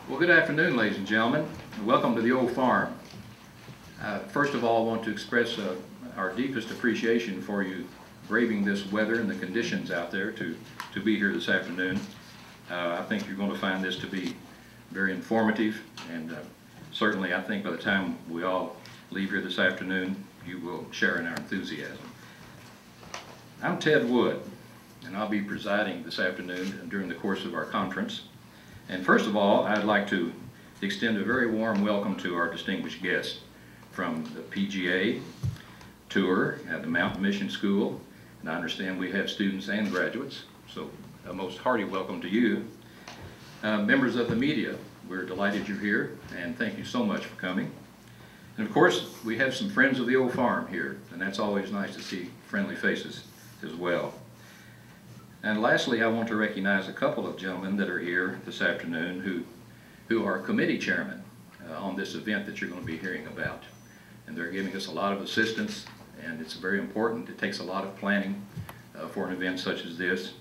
Well, good afternoon, ladies and gentlemen. Welcome to the Olde Farm. First of all, I want to express our deepest appreciation for you braving this weather and the conditions out there to be here this afternoon. I think you're going to find this to be very informative, and certainly I think by the time we all leave here this afternoon, you will share in our enthusiasm. I'm Ted Wood, and I'll be presiding this afternoon during the course of our conference. And first of all, I'd like to extend a very warm welcome to our distinguished guests from the PGA tour at the Mountain Mission School. And I understand we have students and graduates, so a most hearty welcome to you. Members of the media, we're delighted you're here, and thank you so much for coming. And of course, we have some friends of the Olde Farm here, and that's always nice to see friendly faces as well. And lastly, I want to recognize a couple of gentlemen that are here this afternoon who are committee chairmen on this event that you're going to be hearing about. And they're giving us a lot of assistance, and it's very important. It takes a lot of planning for an event such as this.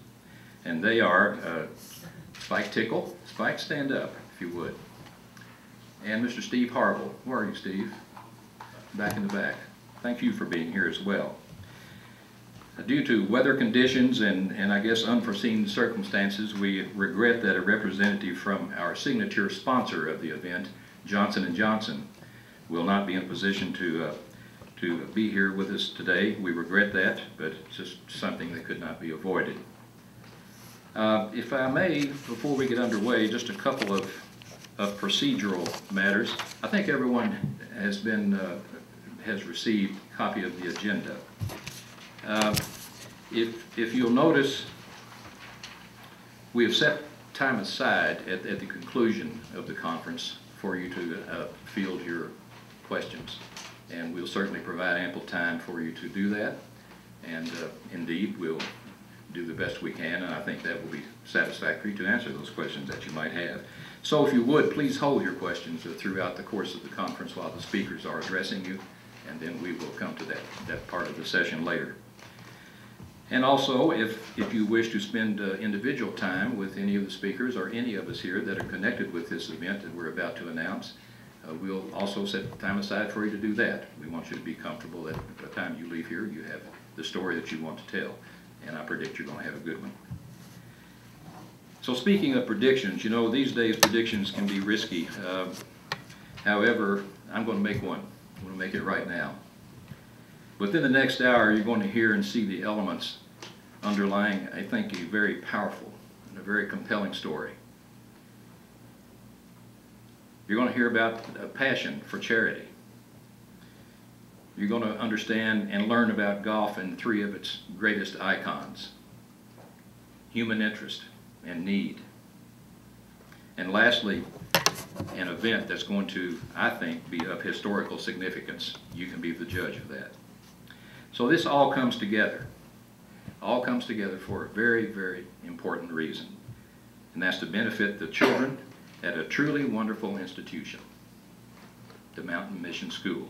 And they are Spike Tickle. Spike, stand up, if you would. And Mr. Steve Harville. Where are you, Steve? Back in the back. Thank you for being here as well. Due to weather conditions and I guess unforeseen circumstances, we regret that a representative from our signature sponsor of the event, Johnson & Johnson, will not be in a position to be here with us today. We regret that, but it's just something that could not be avoided. If I may, before we get underway, just a couple of procedural matters. I think everyone has received a copy of the agenda. If you'll notice, we have set time aside at the conclusion of the conference for you to field your questions, and we'll certainly provide ample time for you to do that, and indeed we'll do the best we can, and I think that will be satisfactory to answer those questions that you might have. So if you would, please hold your questions throughout the course of the conference while the speakers are addressing you, and then we will come to that part of the session later. And also, if you wish to spend individual time with any of the speakers or any of us here that are connected with this event that we're about to announce, we'll also set time aside for you to do that. We want you to be comfortable that by the time you leave here, you have the story that you want to tell. And I predict you're going to have a good one. So speaking of predictions, you know, these days predictions can be risky. However, I'm going to make one. I'm going to make it right now. Within the next hour, you're going to hear and see the elements underlying, I think, a very powerful and a very compelling story. You're going to hear about a passion for charity. You're going to understand and learn about golf and three of its greatest icons: human interest and need. And lastly, an event that's going to, I think, be of historical significance. You can be the judge of that. So this all comes together for a very, very important reason, and that's to benefit the children at a truly wonderful institution, the Mountain Mission School.